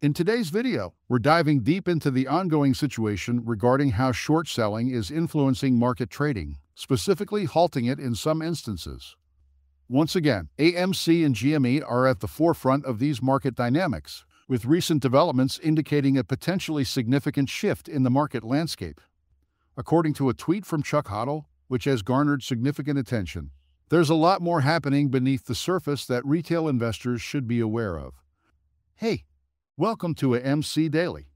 In today's video, we're diving deep into the ongoing situation regarding how short selling is influencing market trading, specifically halting it in some instances. Once again, AMC and GME are at the forefront of these market dynamics, with recent developments indicating a potentially significant shift in the market landscape. According to a tweet from Chuck Hoddle, which has garnered significant attention, there's a lot more happening beneath the surface that retail investors should be aware of. Hey, welcome to AMC Daily.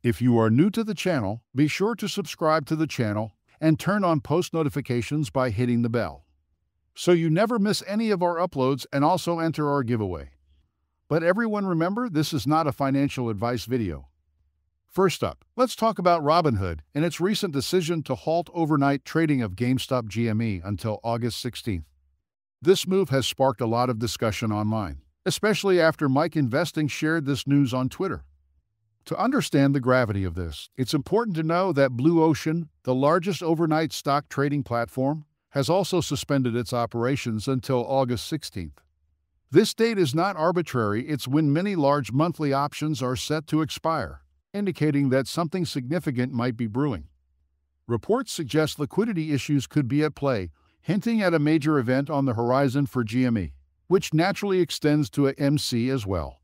If you are new to the channel, be sure to subscribe to the channel and turn on post notifications by hitting the bell, so you never miss any of our uploads and also enter our giveaway. But everyone remember, this is not a financial advice video. First up, let's talk about Robinhood and its recent decision to halt overnight trading of GameStop GME until August 16th. This move has sparked a lot of discussion online, especially after Mike Investing shared this news on Twitter. To understand the gravity of this, it's important to know that Blue Ocean, the largest overnight stock trading platform, has also suspended its operations until August 16th. This date is not arbitrary, it's when many large monthly options are set to expire, indicating that something significant might be brewing. Reports suggest liquidity issues could be at play, hinting at a major event on the horizon for GME, which naturally extends to AMC as well.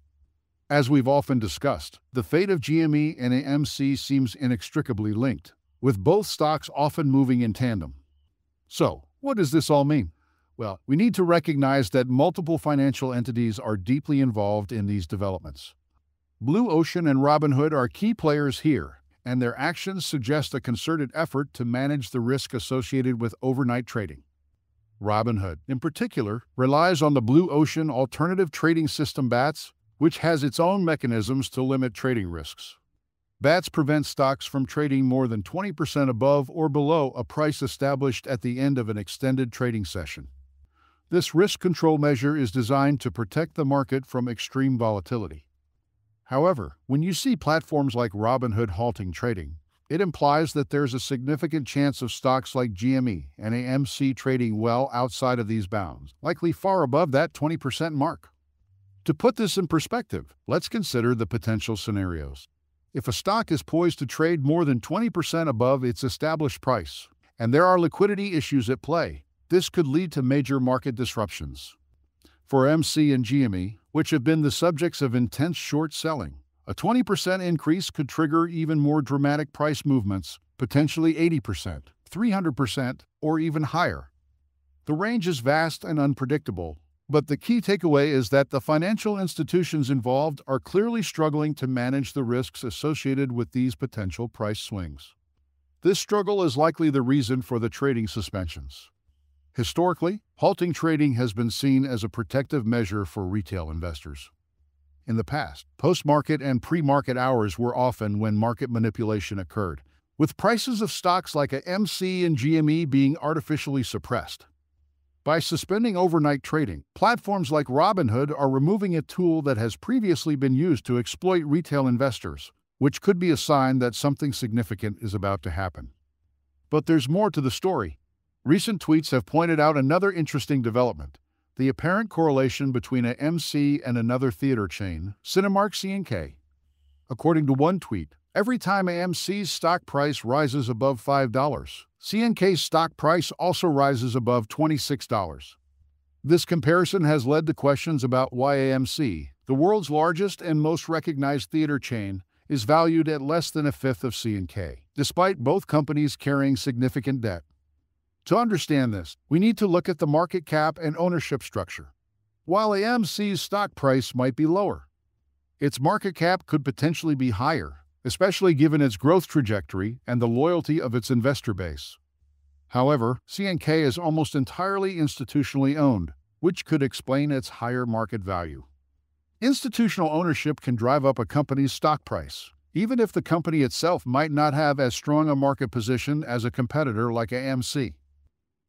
As we've often discussed, the fate of GME and AMC seems inextricably linked, with both stocks often moving in tandem. So, what does this all mean? Well, we need to recognize that multiple financial entities are deeply involved in these developments. Blue Ocean and Robinhood are key players here, and their actions suggest a concerted effort to manage the risk associated with overnight trading. Robinhood, in particular, relies on the Blue Ocean alternative trading system BATS, which has its own mechanisms to limit trading risks. BATS prevent stocks from trading more than 20% above or below a price established at the end of an extended trading session. This risk control measure is designed to protect the market from extreme volatility. However, when you see platforms like Robinhood halting trading, it implies that there's a significant chance of stocks like GME and AMC trading well outside of these bounds, likely far above that 20% mark. To put this in perspective, let's consider the potential scenarios. If a stock is poised to trade more than 20% above its established price, and there are liquidity issues at play, this could lead to major market disruptions. For MC and GME, which have been the subjects of intense short selling, a 20% increase could trigger even more dramatic price movements, potentially 80%, 300%, or even higher. The range is vast and unpredictable, but the key takeaway is that the financial institutions involved are clearly struggling to manage the risks associated with these potential price swings. This struggle is likely the reason for the trading suspensions. Historically, halting trading has been seen as a protective measure for retail investors. In the past, post-market and pre-market hours were often when market manipulation occurred, with prices of stocks like AMC and GME being artificially suppressed. By suspending overnight trading, platforms like Robinhood are removing a tool that has previously been used to exploit retail investors, which could be a sign that something significant is about to happen. But there's more to the story. Recent tweets have pointed out another interesting development: the apparent correlation between AMC and another theater chain, Cinemark C&K. According to one tweet, every time AMC's stock price rises above $5, C&K's stock price also rises above $26. This comparison has led to questions about why AMC, the world's largest and most recognized theater chain, is valued at less than a fifth of C&K, despite both companies carrying significant debt. To understand this, we need to look at the market cap and ownership structure. While AMC's stock price might be lower, its market cap could potentially be higher, especially given its growth trajectory and the loyalty of its investor base. However, C&K is almost entirely institutionally owned, which could explain its higher market value. Institutional ownership can drive up a company's stock price, even if the company itself might not have as strong a market position as a competitor like AMC.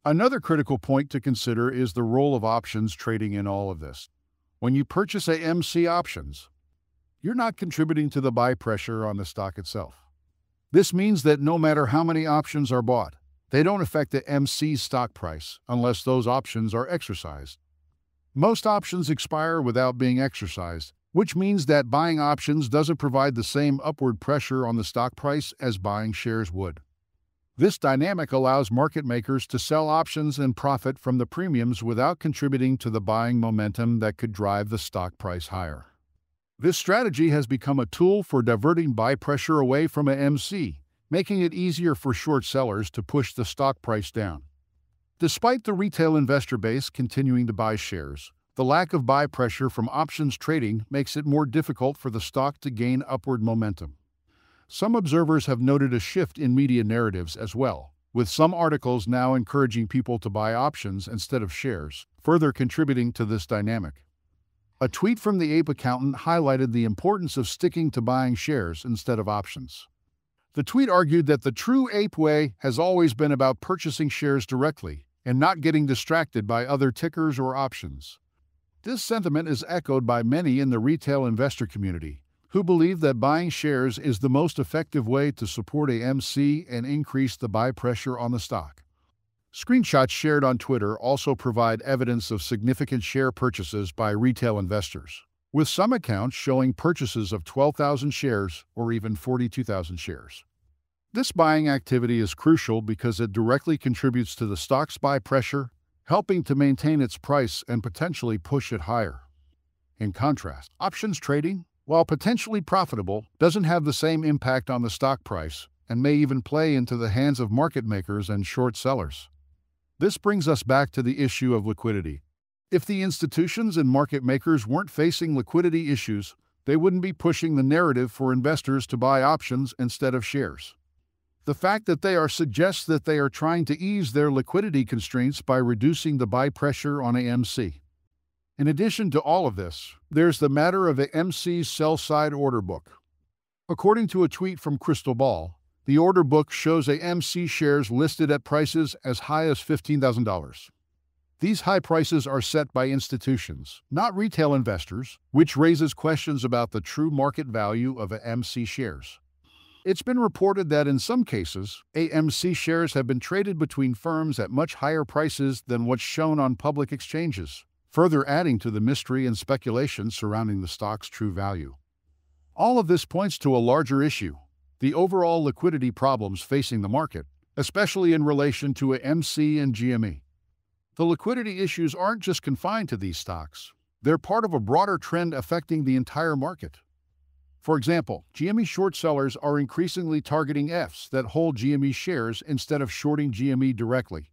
Another critical point to consider is the role of options trading in all of this. When you purchase AMC options, you're not contributing to the buy pressure on the stock itself. This means that no matter how many options are bought, they don't affect the AMC's stock price unless those options are exercised. Most options expire without being exercised, which means that buying options doesn't provide the same upward pressure on the stock price as buying shares would. This dynamic allows market makers to sell options and profit from the premiums without contributing to the buying momentum that could drive the stock price higher. This strategy has become a tool for diverting buy pressure away from AMC, making it easier for short sellers to push the stock price down. Despite the retail investor base continuing to buy shares, the lack of buy pressure from options trading makes it more difficult for the stock to gain upward momentum. Some observers have noted a shift in media narratives as well, with some articles now encouraging people to buy options instead of shares, further contributing to this dynamic. A tweet from the Ape accountant highlighted the importance of sticking to buying shares instead of options. The tweet argued that the true Ape way has always been about purchasing shares directly and not getting distracted by other tickers or options. This sentiment is echoed by many in the retail investor community, who believe that buying shares is the most effective way to support AMC and increase the buy pressure on the stock. Screenshots shared on Twitter also provide evidence of significant share purchases by retail investors, with some accounts showing purchases of 12,000 shares or even 42,000 shares. This buying activity is crucial because it directly contributes to the stock's buy pressure, helping to maintain its price and potentially push it higher. In contrast, options trading, while potentially profitable, doesn't have the same impact on the stock price and may even play into the hands of market makers and short sellers. This brings us back to the issue of liquidity. If the institutions and market makers weren't facing liquidity issues, they wouldn't be pushing the narrative for investors to buy options instead of shares. The fact that they are suggests that they are trying to ease their liquidity constraints by reducing the buy pressure on AMC. In addition to all of this, there's the matter of AMC's sell-side order book. According to a tweet from Crystal Ball, the order book shows AMC shares listed at prices as high as $15,000. These high prices are set by institutions, not retail investors, which raises questions about the true market value of AMC shares. It's been reported that in some cases, AMC shares have been traded between firms at much higher prices than what's shown on public exchanges, further adding to the mystery and speculation surrounding the stock's true value. All of this points to a larger issue: the overall liquidity problems facing the market, especially in relation to AMC and GME. The liquidity issues aren't just confined to these stocks. They're part of a broader trend affecting the entire market. For example, GME short sellers are increasingly targeting Fs that hold GME shares instead of shorting GME directly.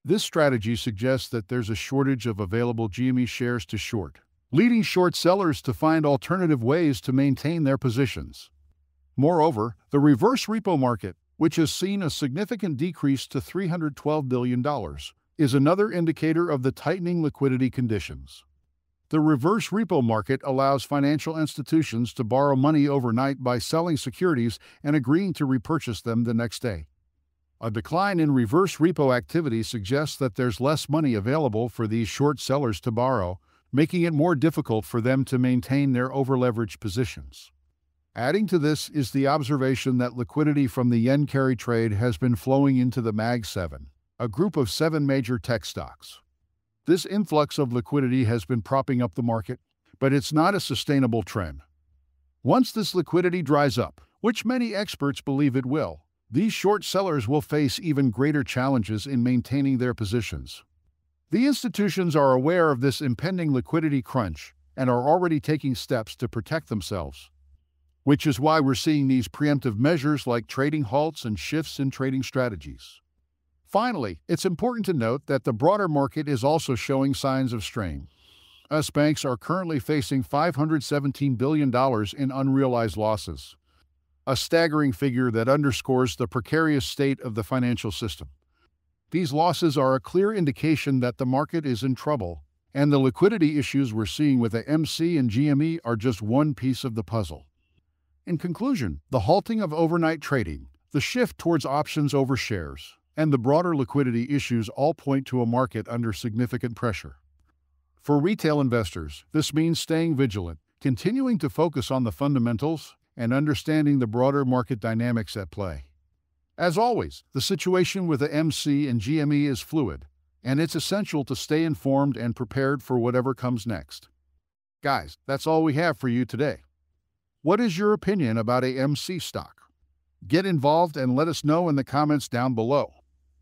This strategy suggests that there's a shortage of available GME shares to short, leading short sellers to find alternative ways to maintain their positions. Moreover, the reverse repo market, which has seen a significant decrease to $312 billion, is another indicator of the tightening liquidity conditions. The reverse repo market allows financial institutions to borrow money overnight by selling securities and agreeing to repurchase them the next day. A decline in reverse repo activity suggests that there's less money available for these short sellers to borrow, making it more difficult for them to maintain their overleveraged positions. Adding to this is the observation that liquidity from the yen carry trade has been flowing into the Mag 7, a group of 7 major tech stocks. This influx of liquidity has been propping up the market, but it's not a sustainable trend. Once this liquidity dries up, which many experts believe it will, these short sellers will face even greater challenges in maintaining their positions. The institutions are aware of this impending liquidity crunch and are already taking steps to protect themselves, which is why we're seeing these preemptive measures like trading halts and shifts in trading strategies. Finally, it's important to note that the broader market is also showing signs of strain. US banks are currently facing $517 billion in unrealized losses, a staggering figure that underscores the precarious state of the financial system. These losses are a clear indication that the market is in trouble, and the liquidity issues we're seeing with AMC and GME are just one piece of the puzzle. In conclusion, the halting of overnight trading, the shift towards options over shares, and the broader liquidity issues all point to a market under significant pressure. For retail investors, this means staying vigilant, continuing to focus on the fundamentals, and understanding the broader market dynamics at play. As always, the situation with AMC and GME is fluid, and it's essential to stay informed and prepared for whatever comes next. Guys, that's all we have for you today. What is your opinion about AMC stock? Get involved and let us know in the comments down below.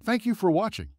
Thank you for watching.